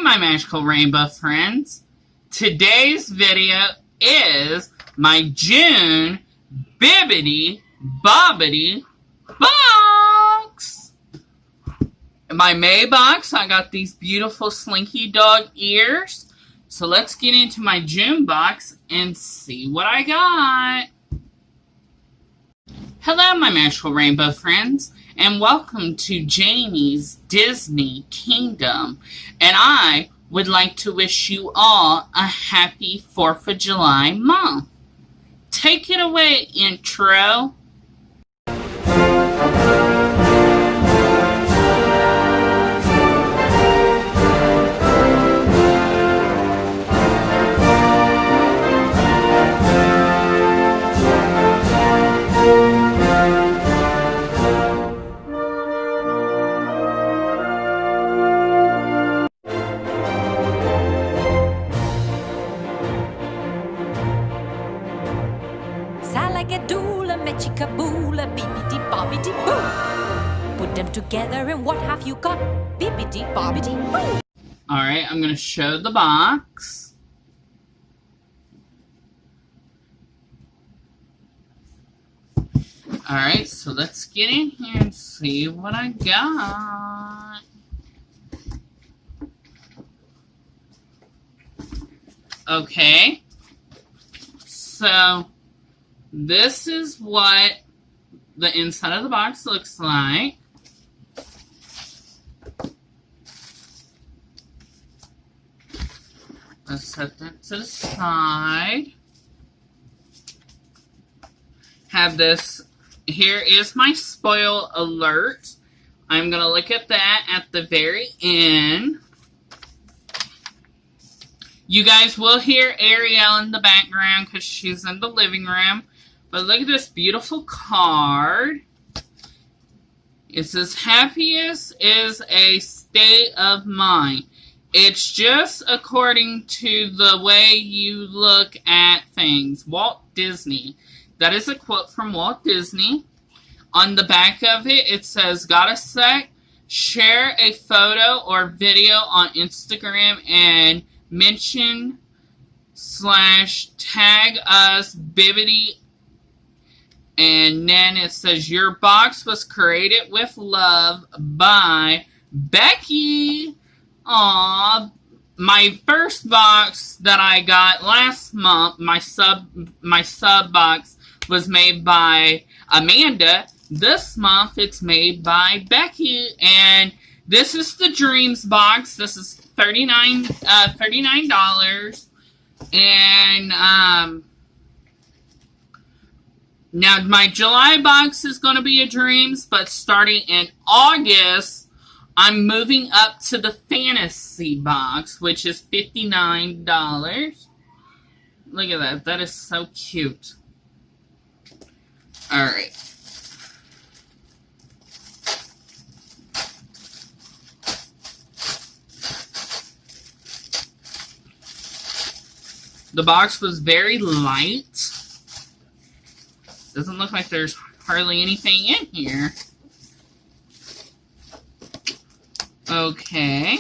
my magical rainbow friends. Today's video is my June Bibbidi Bobbidi box. In my May box, I got these beautiful slinky dog ears. So let's get into my June box and see what I got. Hello, my magical rainbow friends, and welcome to Jamie's Disney Kingdom. And I would like to wish you all a happy 4th of July month. Take it away, intro. Salagadoola, mechikaboola, bibbidi bobbidi boo. Put them together and what have you got? Bibbidi bobbidi boo. Alright, I'm going to show the box. Alright, so let's get in here and see what I got. Okay. So this is what the inside of the box looks like. Let's set that to the side. Have this. Here is my spoil alert. I'm going to look at that at the very end. You guys will hear Ariel in the background because she's in the living room. But look at this beautiful card. It says, happiest is a state of mind. It's just according to the way you look at things. Walt Disney. That is a quote from Walt Disney. On the back of it, it says, got a sec? Share a photo or video on Instagram and mention / tag us Bibbidi. And then it says, your box was created with love by Becky. Aww. My first box that I got last month, my sub box, was made by Amanda. This month it's made by Becky. And this is the Dreams box. This is $39. And now my July box is going to be a Dreams, but starting in August, I'm moving up to the Fantasy box, which is $59. Look at that. That is so cute. Alright. The box was very light. Doesn't look like there's hardly anything in here. Okay.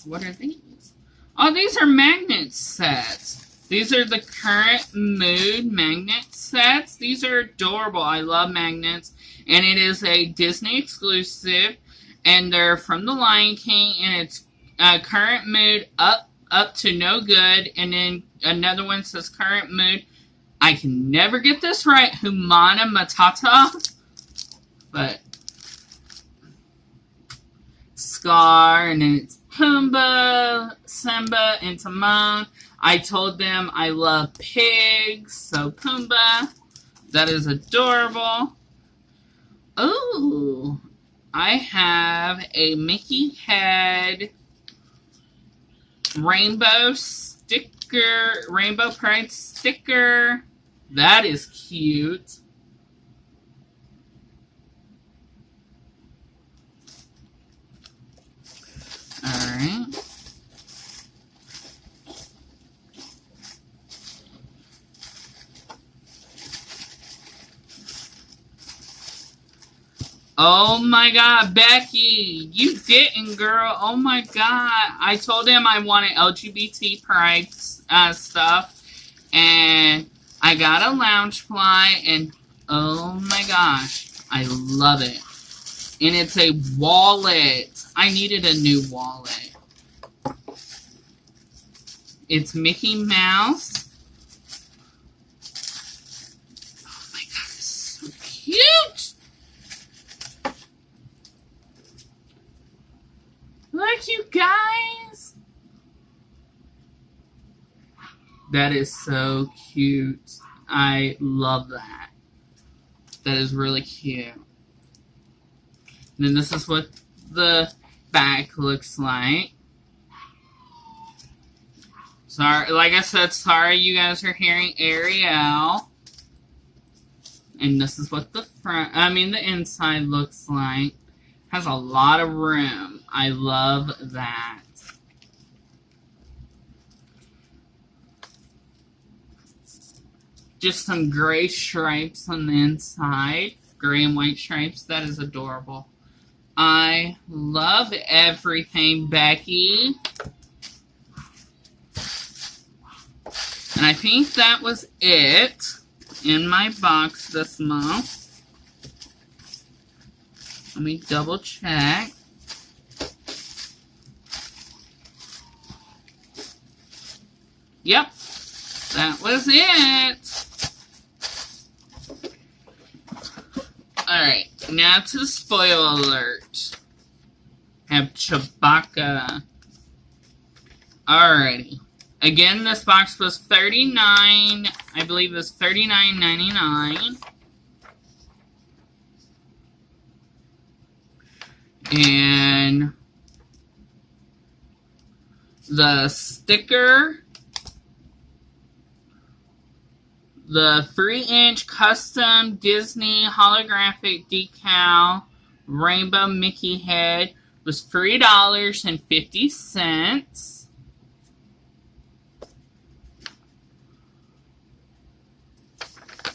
What are these? Oh, these are magnet sets. These are the current mood magnet sets. These are adorable. I love magnets. And it is a Disney exclusive. And they're from The Lion King. And it's current mood up to no good. And then another one says current mood. I can never get this right. Humana Matata. But Scar, and then it's Pumbaa, Simba, and Timon. I told them I love pigs, so Pumbaa. That is adorable. Oh, I have a Mickey head rainbow sticker, Rainbow Pride sticker. That is cute. Alright. Oh my god, Becky, you didn't, girl. Oh my god. I told him I wanted LGBT pride stuff, and I got a Loungefly, and oh my gosh, I love it. And it's a wallet. I needed a new wallet. It's Mickey Mouse. Oh my god, this is so cute. Look, you guys. That is so cute. I love that. That is really cute. And then this is what the back looks like. Sorry, like I said, sorry you guys are hearing Ariel. And this is what the the inside looks like. Has a lot of room. I love that. Just some gray stripes on the inside. Gray and white stripes. That is adorable. I love everything, Becky. And I think that was it in my box this month. Let me double check. Yep, that was it. Alright, now to the spoiler alert. Have Chewbacca. Alrighty. Again, this box was $39. I believe it was $39.99. And the sticker, the 3-inch custom Disney holographic decal rainbow Mickey head was $3.50.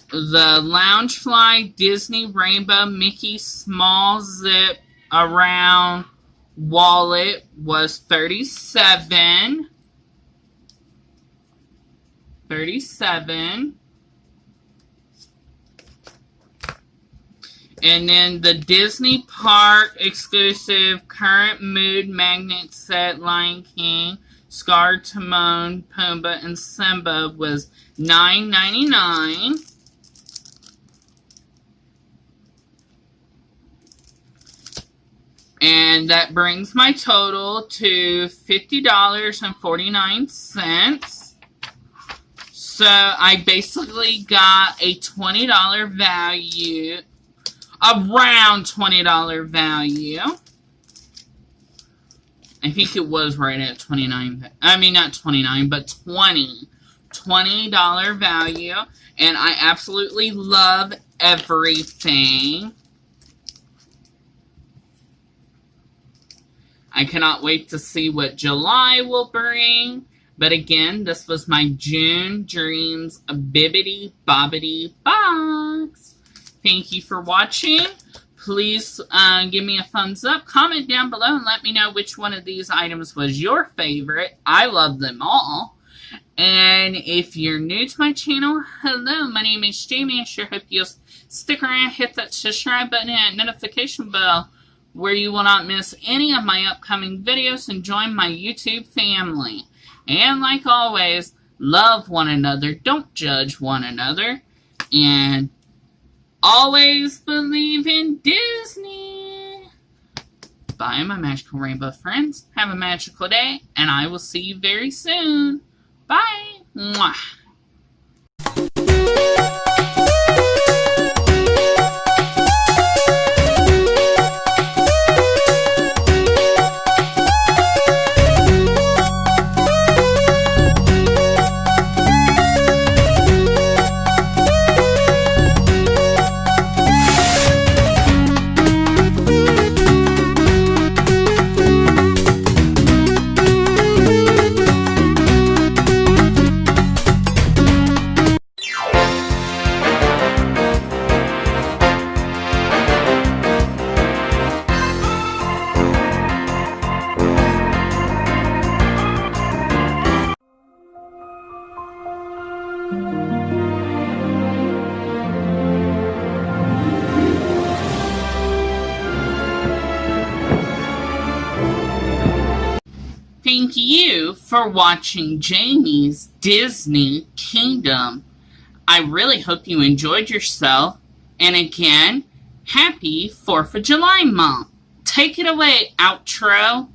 The Loungefly Disney Rainbow Mickey small zip around wallet was $37. And then the Disney Park exclusive current mood magnet set Lion King, Scar, Timon, Pumbaa, and Simba was $9.99. And that brings my total to $50.49. So I basically got a $20 value, around $20 value. I think it was right at 29. I mean, not 29, but $20 value. And I absolutely love everything. I cannot wait to see what July will bring. But again, this was my June Dreams Bibbidi Bobbidi box. Thank you for watching. Please give me a thumbs up. Comment down below and let me know which one of these items was your favorite. I love them all. And if you're new to my channel, hello, my name is Jamie. I sure hope you'll stick around, hit that subscribe button and notification bell, where you will not miss any of my upcoming videos, and join my YouTube family. And like always, love one another, don't judge one another, and always believe in Disney. Bye, my magical rainbow friends. Have a magical day, and I will see you very soon. Bye. Mwah. Thank you for watching Jamie's Disney Kingdom. I really hope you enjoyed yourself. And again, happy 4th of July month. Take it away, outro.